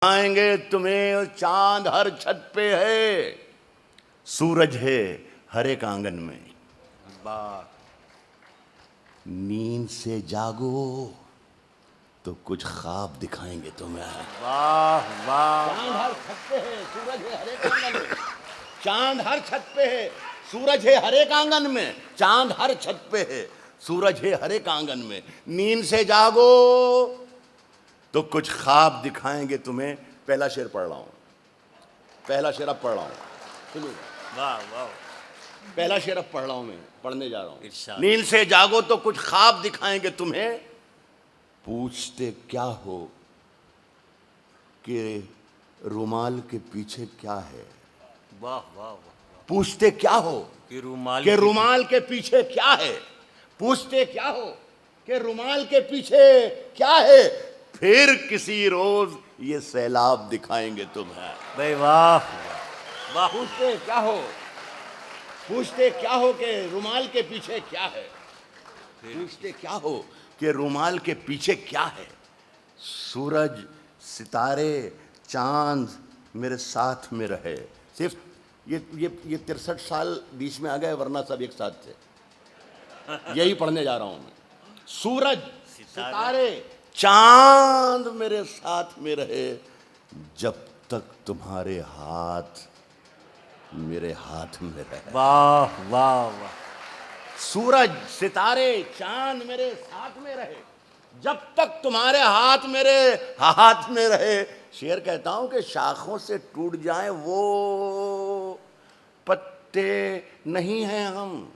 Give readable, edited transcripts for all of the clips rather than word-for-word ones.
आएंगे तुम्हें चांद हर छत पे है, सूरज है हर एक आंगन में। नींद से जागो तो कुछ ख्वाब दिखाएंगे तुम्हें। वाह वाह। चांद हर छत पे है, सूरज है हर एक आंगन में। चांद हर छत पे है, सूरज है हर एक आंगन में। चांद हर छत पे है, सूरज है हर एक आंगन में। नींद से जागो तो कुछ ख्वाब दिखाएंगे तुम्हें। पहला शेर पढ़ रहा हूं, पहला शेर अब पढ़ रहा हूं, सुनिए। वाह वाह। पहला शेर अब पढ़ रहा हूं, मैं पढ़ने जा रहा हूं। इरशाद। नींद से जागो तो कुछ ख्वाब दिखाएंगे तुम्हें। पूछते क्या हो कि रुमाल के पीछे क्या है। वाह वाह वाह। पूछते क्या हो कि रुमाल कि रुमाल के पीछे क्या है। पूछते क्या हो कि रुमाल के पीछे क्या है। फिर किसी रोज ये सैलाब दिखाएंगे तुम्हें। भाई वाह वाह। पूछते क्या हो, पूछते क्या हो कि रुमाल के पीछे क्या है। पूछते क्या हो कि रुमाल के पीछे क्या है। सूरज, सितारे, चांद मेरे साथ में रहे। सिर्फ ये 63 साल बीच में आ गए, वरना सब एक साथ थे। यही पढ़ने जा रहा हूं मैं। सूरज, सितारे, चांद मेरे साथ में रहे, जब तक तुम्हारे हाथ मेरे हाथ में रहे। वाह वाह वाह। सूरज, सितारे, चांद मेरे साथ में रहे, जब तक तुम्हारे हाथ मेरे हाथ में रहे। शेर कहता हूं कि शाखों से टूट जाएं वो पत्ते नहीं हैं हम,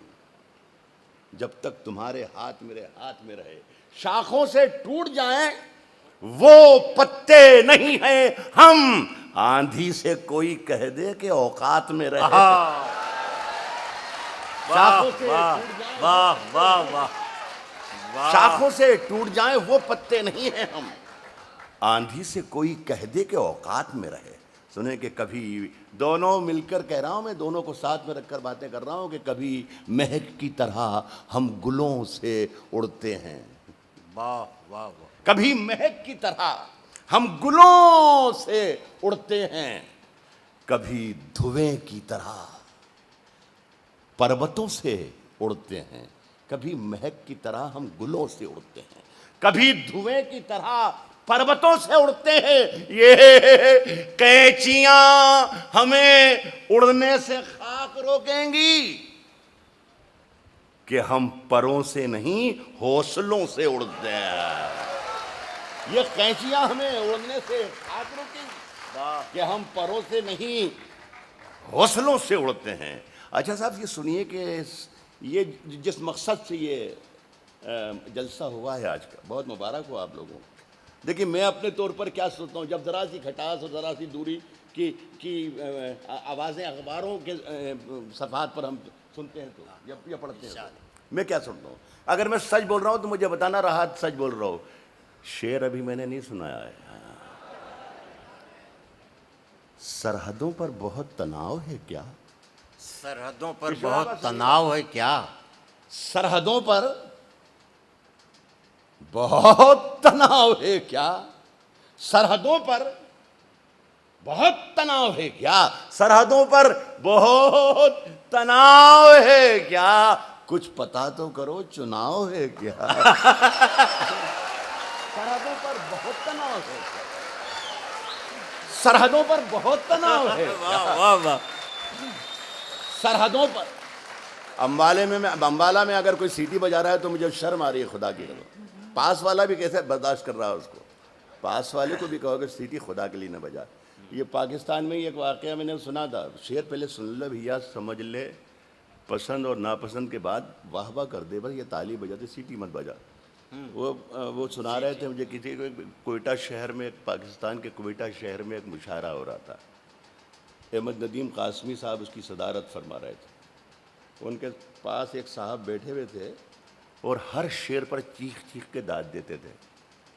जब तक तुम्हारे हाथ मेरे हाथ में रहे। शाखों से टूट जाएं वो पत्ते नहीं हैं हम। आंधी से कोई कह दे कि औकात में रहे। शाखों से टूट जाएं, वाह वाह वाह। शाखों से टूट जाएं वो पत्ते नहीं हैं हम। आंधी से कोई कह दे कि औकात में रहे। सुने कि कभी दोनों मिलकर कह रहा हूं मैं, दोनों को साथ में रखकर बातें कर रहा हूं कि कभी महक की तरह हम गुलों से उड़ते हैं। वाह वाह वाह। कभी महक की तरह हम गुलों से उड़ते हैं, कभी धुएं की तरह पर्वतों से उड़ते हैं। कभी महक की तरह हम गुलों से उड़ते हैं, कभी धुएं की तरह पर्वतों से उड़ते हैं। ये कैंचियां हमें उड़ने से खाक रोकेंगी कि हम परों से नहीं हौसलों से उड़ते हैं। ये कैंचियां हमें उड़ने से खाक रोकेंगी कि हम परों से नहीं हौसलों से उड़ते हैं। अच्छा साहब, ये सुनिए कि ये जिस मकसद से ये जलसा हुआ है आज का, बहुत मुबारक हो आप लोगों को। देखिए, मैं अपने तौर पर क्या सोचता हूँ, जब ज़रा सी खटास और ज़रा सी दूरी की आवाज़ें अखबारों के सफ़ात पर हम सुनते हैं तो या पढ़ते हैं, मैं क्या सुनता हूँ। अगर मैं सच बोल रहा हूँ तो मुझे बताना, राहत सच बोल रहा हूँ। शेर अभी मैंने नहीं सुनाया है। सरहदों पर बहुत तनाव है क्या। सरहदों पर बहुत तनाव है क्या। सरहदों पर बहुत तनाव है क्या। सरहदों पर बहुत तनाव है क्या। सरहदों पर बहुत तनाव है क्या। कुछ पता तो करो, चुनाव है क्या। सरहदों पर बहुत तनाव है क्या। सरहदों पर बहुत तनाव है। वाह वाह वाह। सरहदों पर अंबाला में अगर कोई सीटी बजा रहा है तो मुझे शर्म आ रही है, खुदा की कसम। पास वाला भी कैसे बर्दाश्त कर रहा है उसको। पास वाले को भी कहोगे सीटी खुदा के लिए न बजा। ये पाकिस्तान में ही एक वाक़या मैंने सुना था। शेर पहले सुन ले भैया, समझ ले, पसंद और नापसंद के बाद वाह वाह कर दे, बस ये ताली बजाते, सीटी मत बजा। वो सुना रहे थे मुझे किसी को, कोयटा शहर में, पाकिस्तान के कोयटा शहर में एक मुशायरा हो रहा था। अहमद नदीम कासमी साहब उसकी सदारत फरमा रहे थे। उनके पास एक साहब बैठे हुए थे और हर शेर पर चीख चीख के दाद देते थे,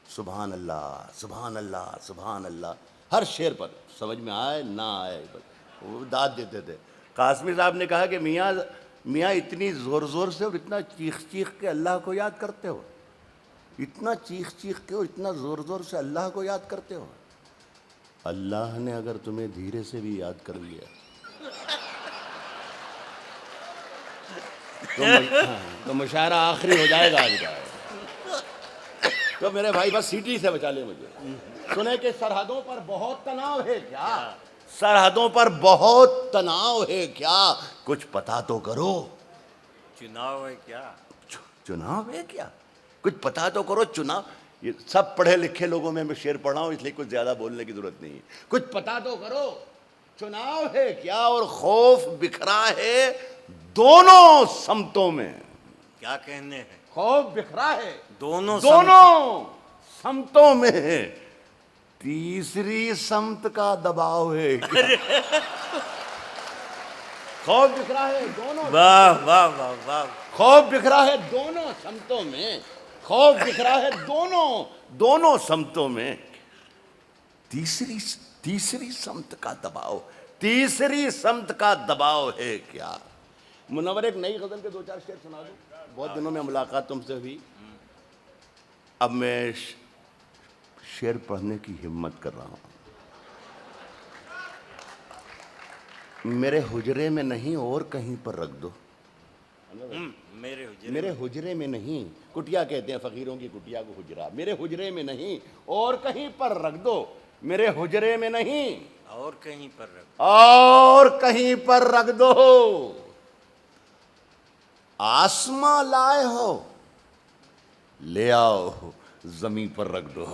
सुभान अल्लाह सुभान अल्लाह सुभान अल्लाह। हर शेर पर, समझ में आए ना आए, वो दाद देते थे। कासमी साहब ने कहा कि मियाँ इतनी ज़ोर ज़ोर से और इतना चीख चीख के अल्लाह को याद करते हो, इतना चीख चीख के और इतना ज़ोर ज़ोर से अल्लाह को याद करते हो। अल्लाह ने अगर तुम्हें धीरे से भी याद कर लिया तो मुशायरा आखिरी हो जाएगा आज का। तो मेरे भाई बस सीटी से बचा ले मुझे। सुने कि सरहदों पर बहुत तनाव है क्या? सरहदों पर बहुत तनाव है क्या? कुछ पता तो करो। चुनाव है क्या? चुनाव है क्या? कुछ पता तो करो। चुनाव, ये सब पढ़े लिखे लोगों में मैं शेर पढ़ा हूं, इसलिए कुछ ज्यादा बोलने की जरूरत नहीं है। कुछ पता तो करो, चुनाव है क्या? और खौफ बिखरा है दोनों समतों में। क्या कहने हैं? खौफ बिखरा है दोनों समतों में। तीसरी समत का दबाव है क्या? खौफ बिखरा है दोनों। वाह वाह वाह वाह। खौफ बिखरा है दोनों समतों में। खौफ बिखरा है दोनों समतों में। तीसरी समत का दबाव, तीसरी समत का दबाव है क्या? मुनव्वर एक नई गजल के 2-4 शेर सुना दूं? बहुत दिनों में मुलाकात तुमसे हुई, अब मैं शेर पढ़ने की हिम्मत कर रहा हूं। मेरे हुजरे में नहीं और कहीं पर रख दो। मेरे हुजरे में नहीं, कुटिया कहते हैं फकीरों की कुटिया को हुजरा। मेरे हुजरे में नहीं और कहीं पर रख दो। मेरे हुजरे में नहीं और कहीं पर रख, और कहीं पर रख दो। आसमां लाए हो, ले आओ जमीन पर रख दो।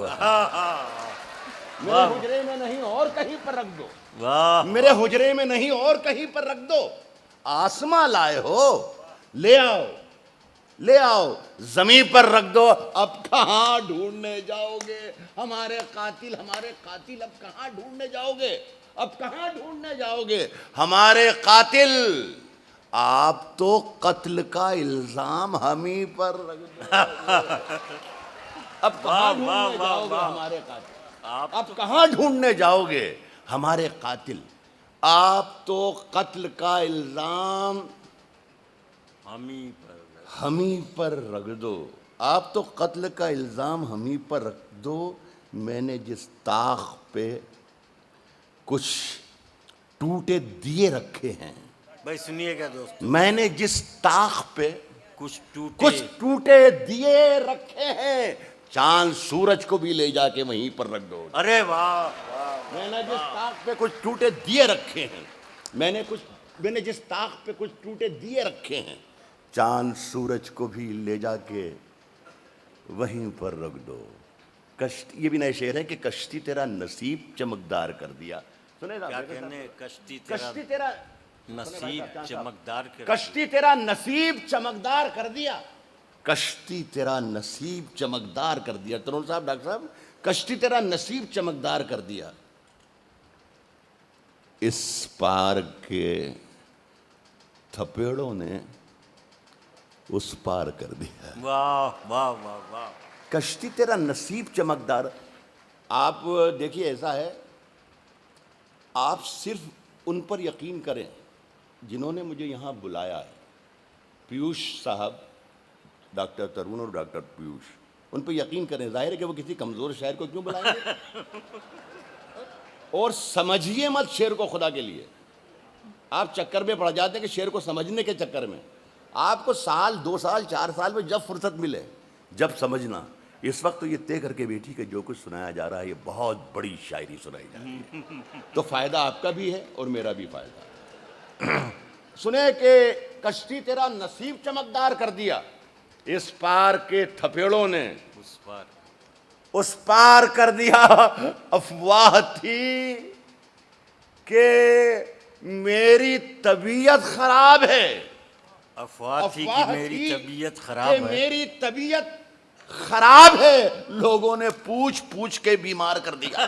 मेरे हुजरे में नहीं और कहीं पर रख दो। वाह। मेरे हुजरे में नहीं और कहीं पर रख दो। आसमां लाए हो, ले आओ जमीन पर रख दो। अब कहां ढूंढने जाओगे हमारे कातिल? अब कहां ढूंढने जाओगे? अब कहां ढूंढने जाओगे हमारे कातिल? आप तो कत्ल का इल्जाम हम ही पर रख दो। अब कहां ढूंढने जाओगे हमारे कातिल? अब कहां ढूंढने जाओगे हमारे कातिल? आप तो कत्ल का इल्जाम हम ही पर रख दो। आप तो कत्ल का इल्जाम हम ही पर रख दो। मैंने जिस ताख पे कुछ टूटे दिए रखे हैं, भाई सुनिएगा दोस्त, मैंने जिस ताख पे कुछ टूटे दिए रखे हैं, चांद सूरज को भी ले जाके वहीं पर रख दो। अरे वाह। मैंने जिस ताक पे कुछ टूटे दिए रखे हैं, मैंने जिस ताक पे कुछ टूटे दिए रखे हैं, चांद सूरज को भी ले जाके वहीं पर रख दो। कश्ती, ये भी नए शेर है कि कश्ती तेरा नसीब चमकदार कर दिया। सुने क्या कहने? कश्ती तेरा नसीब चमकदार कर, कश्ती तेरा नसीब चमकदार कर दिया। कश्ती तेरा नसीब चमकदार कर दिया। तरुण साहब, डॉक्टर साहब, कश्ती तेरा नसीब चमकदार कर दिया। इस पार के थपेड़ों ने उस पार कर दिया। वाह वाह वाह वाह। कश्ती तेरा नसीब चमकदार। आप देखिए, ऐसा है, आप सिर्फ उन पर यकीन करें जिन्होंने मुझे यहाँ बुलाया है। पीयूष साहब, डॉक्टर तरुण और डॉक्टर पीयूष, उन पर यकीन करें। जाहिर है कि वो किसी कमज़ोर शायर को क्यों बुलाएंगे? और समझिए मत शेर को खुदा के लिए। आप चक्कर में पड़ जाते हैं कि शेर को समझने के चक्कर में। आपको साल 2 साल 4 साल में जब फुर्सत मिले जब समझना। इस वक्त तो ये तय करके बैठी कि जो कुछ सुनाया जा रहा है ये बहुत बड़ी शायरी सुनाई जा रही है, तो फायदा आपका भी है और मेरा भी फायदा। सुने कि कश्ती तेरा नसीब चमकदार कर दिया। इस पार के थपेड़ों ने उस पार कर दिया। अफवाह थी कि मेरी तबीयत खराब है। अफवाह थी कि मेरी तबीयत खराब है। मेरी तबीयत खराब है, लोगों ने पूछ पूछ के बीमार कर दिया।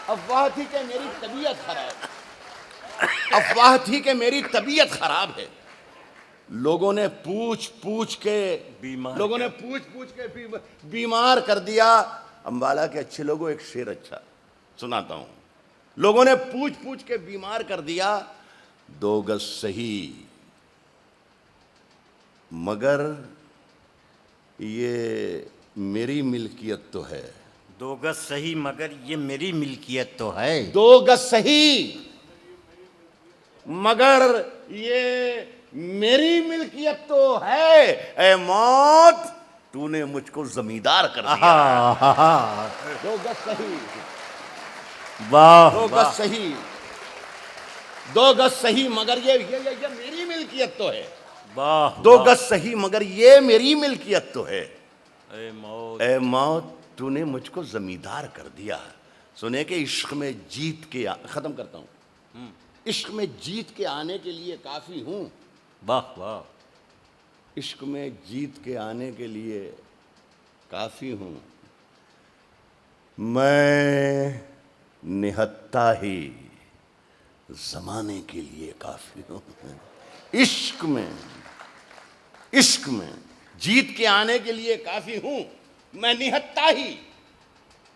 अफवाह थी कि मेरी तबीयत खराब, अफवाह थी कि मेरी तबीयत खराब है। लोगों ने पूछ पूछ के बीमार कर दिया। अंबाला के अच्छे लोगों, एक शेर अच्छा सुनाता हूं। लोगों ने पूछ पूछ के बीमार कर दिया। 2 गज सही मगर ये मेरी मिल्कियत तो है। 2 गज सही मगर ये मेरी मिल्कियत तो है। 2 गज सही मगर ये मेरी मिल्कियत तो है। ए मौत, तूने मुझको जमींदार कर दिया। 2 गज सही, वाह 2 गज सही, 2 गज सही मगर ये मेरी मिल्कियत तो है। वाह 2 गज सही मगर ये मेरी मिल्कियत तो है। ए मौत, ए मौत, तूने मुझको जमींदार कर दिया। सुने कि इश्क में जीत के खत्म करता हूं, इश्क में जीत के आने के लिए काफी हूं। वाह वाह, इश्क में जीत के आने के लिए काफी हूं। मैं निहत्ता ही जमाने के लिए काफी हूं। इश्क में जीत के आने के लिए काफी हूं। मैं निहत्ता ही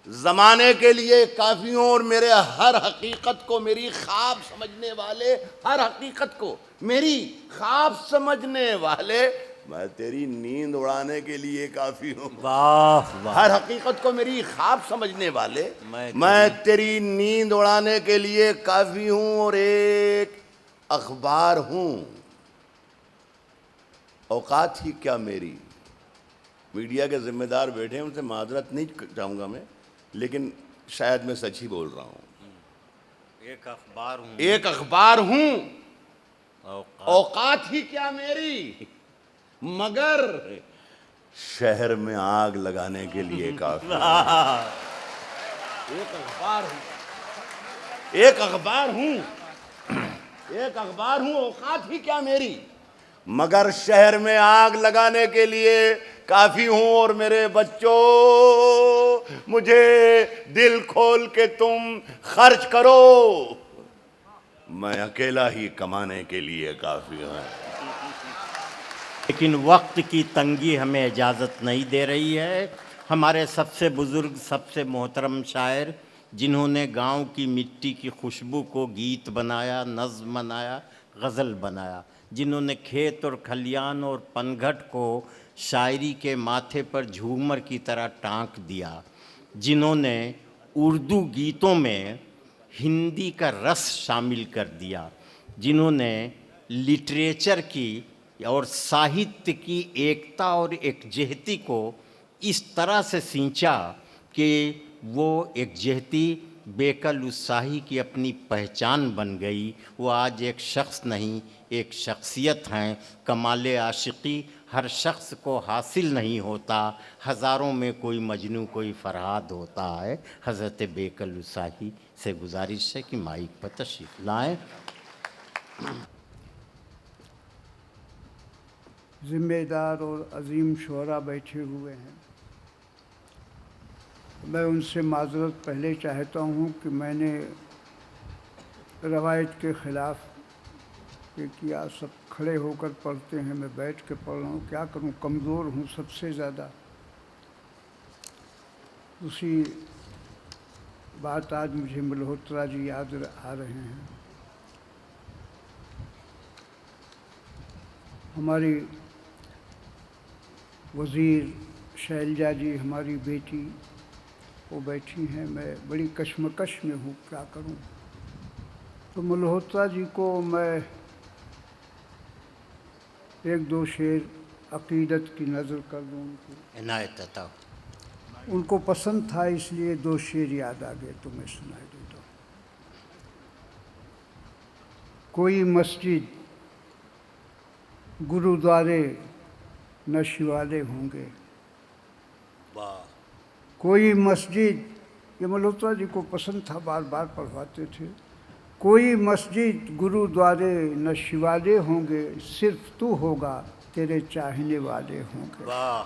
जमाने के लिए काफी हूं। और मेरे हर हकीकत को मेरी ख्वाब समझने वाले, हर हकीकत को मेरी ख्वाब समझने वाले, मैं तेरी नींद उड़ाने के लिए काफी हूं। वाह वाह, हर हकीकत को मेरी ख्वाब समझने वाले, मैं मैं तेरी नींद उड़ाने के लिए काफी हूं। और एक अखबार हूं। औकात ही क्या मेरी। मीडिया के जिम्मेदार बैठे हैं, उनसे माजरत नहीं चाहूंगा मैं, लेकिन शायद मैं सच ही बोल रहा हूं। एक अखबार हूँ, एक अखबार हूं। औकात औकात ही क्या मेरी मगर शहर में आग लगाने के लिए काफी हूं। एक अखबार हूं, एक अखबार हूं, एक अखबार हूं। औकात ही क्या मेरी मगर शहर में आग लगाने के लिए काफी हूं। और मेरे बच्चों, मुझे दिल खोल के तुम खर्च करो, मैं अकेला ही कमाने के लिए काफी हूं। लेकिन वक्त की तंगी हमें इजाज़त नहीं दे रही है। हमारे सबसे बुज़ुर्ग, सबसे मोहतरम शायर, जिन्होंने गांव की मिट्टी की खुशबू को गीत बनाया, नज़्म बनाया, गज़ल बनाया, जिन्होंने खेत और खलियान और पनघट को शायरी के माथे पर झूमर की तरह टांक दिया, जिन्होंने उर्दू गीतों में हिंदी का रस शामिल कर दिया, जिन्होंने लिटरेचर की और साहित्य की एकता और एकजहती को इस तरह से सींचा कि वो एकजहती बेकल उत्साही की अपनी पहचान बन गई। वो आज एक शख्स नहीं, एक शख्सियत हैं। कमाल आशिकी हर शख्स को हासिल नहीं होता, हज़ारों में कोई मजनू कोई फरहाद होता है। हज़रत बेकल उत्साही से गुजारिश है कि माइक पर तशरीफ़ लाएँ। ज़िम्मेदार और अजीम शुरा बैठे हुए हैं। मैं उनसे माज़रत पहले चाहता हूँ कि मैंने रवायत के ख़िलाफ़ ये किया। सब खड़े होकर पढ़ते हैं, मैं बैठ के पढ़ रहा हूँ। क्या करूँ, कमज़ोर हूँ सबसे ज़्यादा। उसी बात आज मुझे मल्होत्रा जी याद आ रहे हैं। हमारी वज़ीर शैलजा जी, हमारी बेटी, वो बैठी हैं। मैं बड़ी कश्मकश में हूँ, क्या करूँ। तो मल्होत्रा जी को मैं 1-2 शेर अक़ीदत की नज़र कर दूँ उनको। इनायत अता। उनको पसंद था, इसलिए 2 शेर याद आ गए तो मैं सुनाई देता हूँ। कोई मस्जिद गुरुद्वारे न शिवाले होंगे। वाह, कोई मस्जिद, ये मल्होत्रा जी को पसंद था, बार बार पढ़वाते थे। कोई मस्जिद गुरुद्वारे न शिवाले होंगे, सिर्फ तू होगा तेरे चाहने वाले होंगे। वाह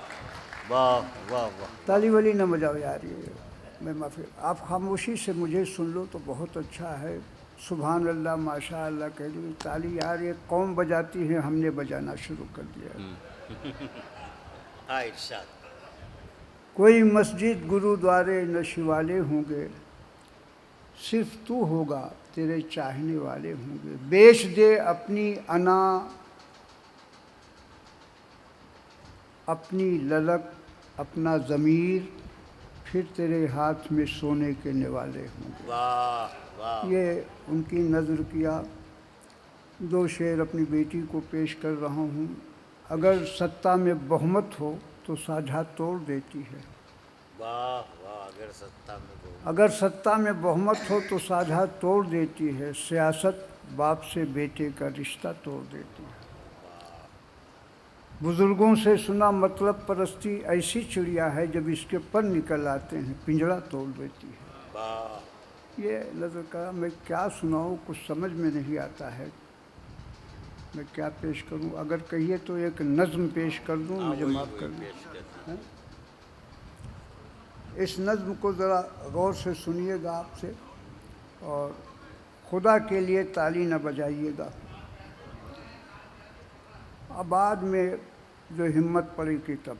वाह वाह वाह। ताली वाली न बजाओ यार, ये मैं माफ़ी, आप खामोशी से मुझे सुन लो तो बहुत अच्छा है। सुभान अल्लाह, माशा अल्लाह कह लो। ताली यार ये कौम बजाती है, हमने बजाना शुरू कर दिया। हाँ, इरशाद। कोई मस्जिद गुरुद्वारे न शिवाले होंगे, सिर्फ तू होगा तेरे चाहने वाले होंगे। बेच दे अपनी अना, अपनी ललक, अपना ज़मीर, फिर तेरे हाथ में सोने के निवाले होंगे। वाह वाह। ये उनकी नज़र किया। दो शेर अपनी बेटी को पेश कर रहा हूँ। अगर सत्ता में बहुमत हो तो साझा तोड़ देती है। वाह वाह। अगर सत्ता में बहुमत हो तो साझा तोड़ देती है। सियासत बाप से बेटे का रिश्ता तोड़ देती है। बुजुर्गों से सुना मतलब परस्ती ऐसी चिड़िया है, जब इसके पर निकल आते हैं पिंजरा तोड़ देती है। ये नजर करा। मैं क्या सुनाऊँ, कुछ समझ में नहीं आता है, मैं क्या पेश करूं। अगर कहिए तो एक नज़्म पेश कर दूं, मुझे माफ़ कर दें। इस नज़्म को ज़रा गौर से सुनिएगा आपसे, और खुदा के लिए ताली न बजाइएगा। अब बाद में जो हिम्मत पड़ेगी तब।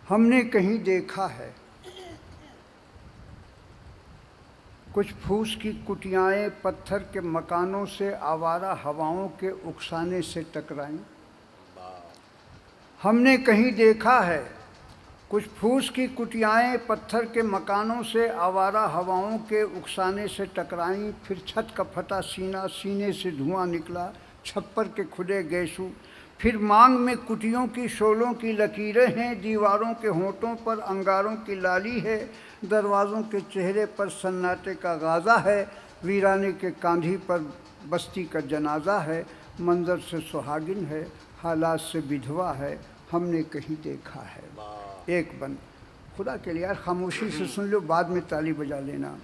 हमने कहीं देखा है कुछ फूस की कुटियाएँ पत्थर के मकानों से आवारा हवाओं के उकसाने से टकराईं। हमने कहीं देखा है कुछ फूस की कुटियाएँ पत्थर के मकानों से आवारा हवाओं के उकसाने से टकराईं। फिर छत का फटा सीना, सीने से धुआं निकला, छप्पर के खुले गैसू। फिर मांग में कुटियों की शोलों की लकीरें हैं, दीवारों के होंठों पर अंगारों की लाली है, दरवाज़ों के चेहरे पर सन्नाटे का गाज़ा है, वीराने के कांधी पर बस्ती का जनाजा है। मंजर से सुहागिन है, हालात से विधवा है, हमने कहीं देखा है। एक बंद। खुदा के लिए यार खामोशी से सुन लो, बाद में ताली बजा लेना।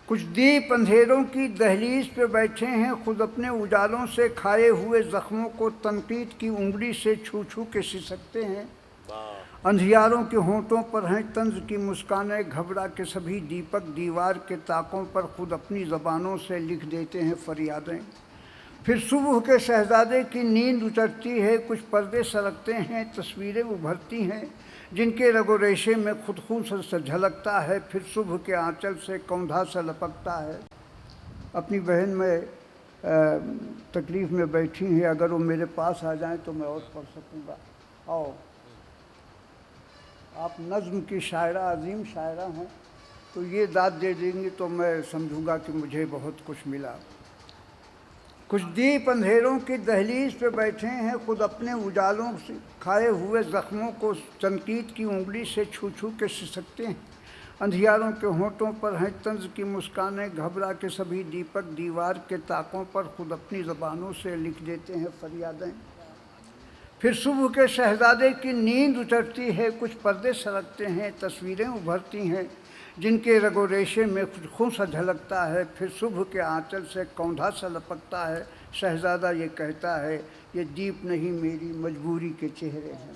कुछ दीप अंधेरों की दहलीज पे बैठे हैं, खुद अपने उजालों से खाए हुए ज़ख्मों को तनकीद की उंगली से छू छू के सिसकते हैं। अंधियारों के होंठों पर हैं तंज की मुस्कानें, घबरा के सभी दीपक दीवार के ताकों पर खुद अपनी ज़बानों से लिख देते हैं फरियादें। फिर सुबह के शहजादे की नींद उतरती है, कुछ पर्दे सरकते हैं, तस्वीरें उभरती हैं जिनके रगो रेशे में खुद से झलकता है। फिर सुबह के आंचल से कौंधा सा लपकता है। अपनी बहन में तकलीफ़ में बैठी हैं, अगर वो मेरे पास आ जाएं तो मैं और पढ़ सकूँगा। आओ, आप नज़्म की शायरा, अजीम शायरा हैं, तो ये दाद दे देंगी तो मैं समझूंगा कि मुझे बहुत कुछ मिला। कुछ दीप अंधेरों की दहलीज पे बैठे हैं, खुद अपने उजालों से खाए हुए ज़ख्मों को तनकीद की उंगली से छू छू के सिसकते हैं। अंधियारों के होंठों पर हैं तंज की मुस्कानें, घबरा के सभी दीपक दीवार के ताकों पर खुद अपनी ज़बानों से लिख देते हैं फरियादें। फिर सुबह के शहजादे की नींद उतरती है, कुछ पर्दे सरकते हैं, तस्वीरें उभरती हैं जिनके रगो रेशे में खून सा झलकता है। फिर सुबह के आंचल से कौंधा सा लपकता है। शहजादा ये कहता है, ये दीप नहीं मेरी मजबूरी के चेहरे हैं।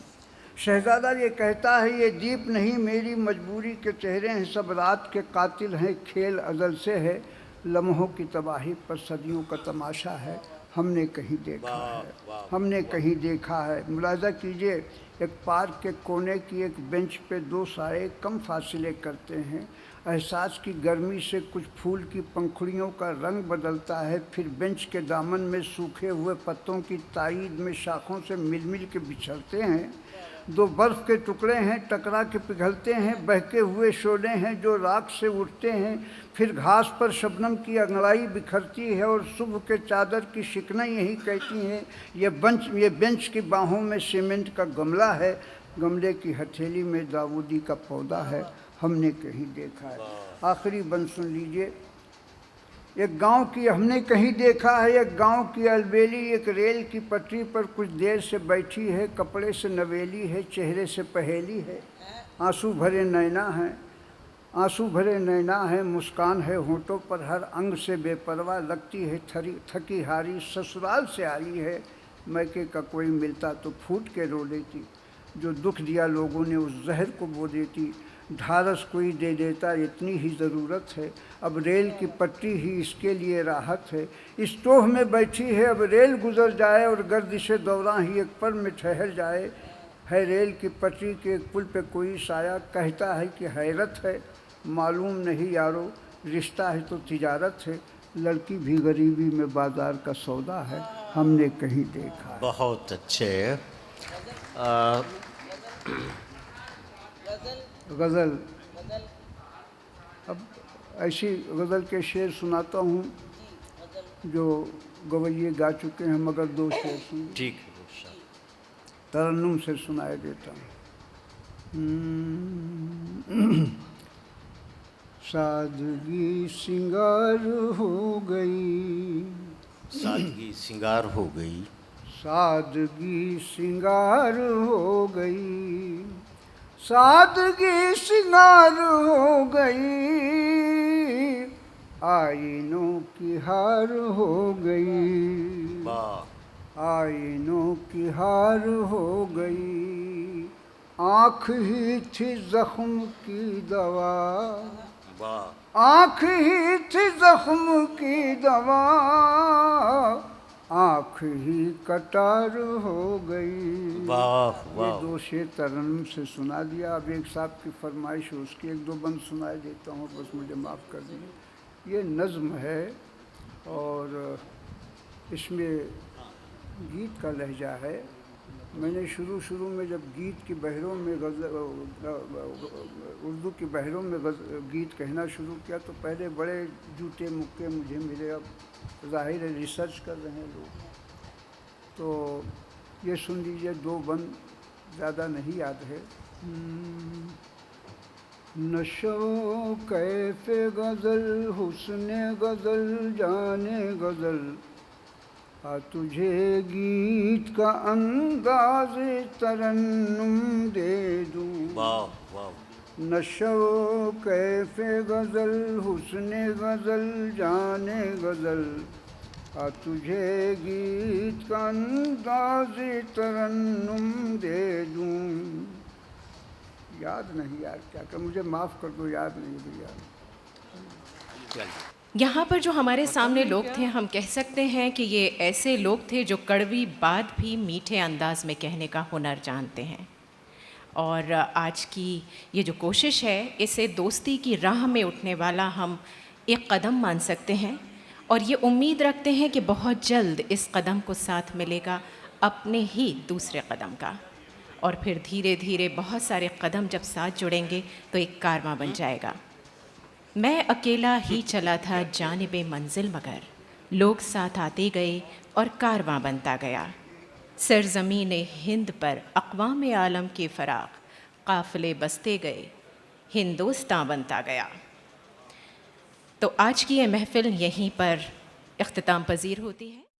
शहजादा ये कहता है, ये दीप नहीं मेरी मजबूरी के चेहरे हैं। सब रात के कातिल हैं, खेल अज़ल से है, लम्हों की तबाही पर सदियों का तमाशा है, हमने कहीं देखा है, हमने कहीं देखा है। मुलाज़ा कीजिए, एक पार्क के कोने की एक बेंच पे दो साए कम फासले करते हैं। एहसास की गर्मी से कुछ फूल की पंखुड़ियों का रंग बदलता है। फिर बेंच के दामन में सूखे हुए पत्तों की ताईद में शाखों से मिल मिल के बिछड़ते हैं। दो बर्फ़ के टुकड़े हैं, टकरा के पिघलते हैं, बहके हुए शोले हैं जो राख से उठते हैं। फिर घास पर शबनम की अंगड़ाई बिखरती है और सुबह के चादर की शिकना यही कहती हैं, ये बेंच की बाहों में सीमेंट का गमला है, गमले की हथेली में दाऊदी का पौधा है, हमने कहीं देखा है। आखिरी बंद सुन लीजिए। एक गांव की हमने कहीं देखा है, एक गांव की अलबेली एक रेल की पटरी पर कुछ देर से बैठी है, कपड़े से नवेली है, चेहरे से पहेली है, आंसू भरे नैना हैं, आंसू भरे नैना है, मुस्कान है होंठों पर, हर अंग से बेपरवाह लगती है, थकी हारी ससुराल से आई है, मैके का कोई मिलता तो फूट के रो लेती, जो दुख दिया लोगों ने उस जहर को बो देती, ढारस कोई दे देता इतनी ही ज़रूरत है, अब रेल की पटरी ही इसके लिए राहत है, इस टोह में बैठी है अब रेल गुजर जाए और गर्दिश दौरां ही एक पल में ठहर जाए, है रेल की पटरी के एक पुल पे कोई साया, कहता है कि हैरत है, मालूम नहीं यारो रिश्ता है तो तिजारत है, लड़की भी गरीबी में बाजार का सौदा है, हमने कहीं देखा है। बहुत अच्छे। गज़ल। अब ऐसी गज़ल के शेर सुनाता हूँ जो गवैये गा चुके हैं, मगर दो शेर सुन ठीक है शाह। तरन्नुम से सुनाए देता हूँ। सादगी सिंगार हो गई, सादगी सिंगार हो गई, सादगी सिंगार हो गई, सादगी सिंगार हो गई, आईनों की हार हो गई, वाह आईनों की हार हो गई, आँख ही थी जख्म की दवा, वाह आँख ही थी जख्म की दवा, आँख ही कटार हो गई। वाह ये वाह। दो शेर तरन्नुम से सुना दिया। अब एक साहब की फरमाइश है, उसकी एक दो बंद सुनाए देता हूँ, बस मुझे माफ़ कर दीजिए। ये नज़्म है और इसमें गीत का लहजा है। मैंने शुरू में जब गीत की बहरों में उर्दू की बहरों में गीत कहना शुरू किया तो पहले बड़े जूते मुक्के मुझे मिले। अब ज़ाहिर है रिसर्च कर रहे हैं लोग। तो ये सुन लीजिए, दो बंद, ज़्यादा नहीं याद है। नशो कैफ़े गज़ल, हुस्ने गज़ल, जाने गज़ल, आ तुझे गीत का अंदाज़ तरन्नुम दे दूँ। वाह वाह। नशो कैफ़े गज़ल, हुस्ने गज़ल, जाने गज़ल, आ तुझे गीत का अंदाज़ तरन्नुम दे दूँ। याद नहीं यार, क्या कर, मुझे माफ़ कर दो, याद नहीं भैया। यहाँ पर जो हमारे सामने लोग थे, हम कह सकते हैं कि ये ऐसे लोग थे जो कड़वी बात भी मीठे अंदाज में कहने का हुनर जानते हैं। और आज की ये जो कोशिश है, इसे दोस्ती की राह में उठने वाला हम एक कदम मान सकते हैं और ये उम्मीद रखते हैं कि बहुत जल्द इस कदम को साथ मिलेगा अपने ही दूसरे कदम का, और फिर धीरे धीरे बहुत सारे कदम जब साथ जुड़ेंगे तो एक कारवां बन जाएगा। मैं अकेला ही चला था जानिबे मंजिल, मगर लोग साथ आते गए और कारवां बनता गया। सरज़मीन हिंद पर अक़वाम आलम के फ़राक़, काफ़िले बसते गए, हिंदुस्तान बनता गया। तो आज की ये महफ़िल यहीं पर इख्तिताम पज़ीर होती है।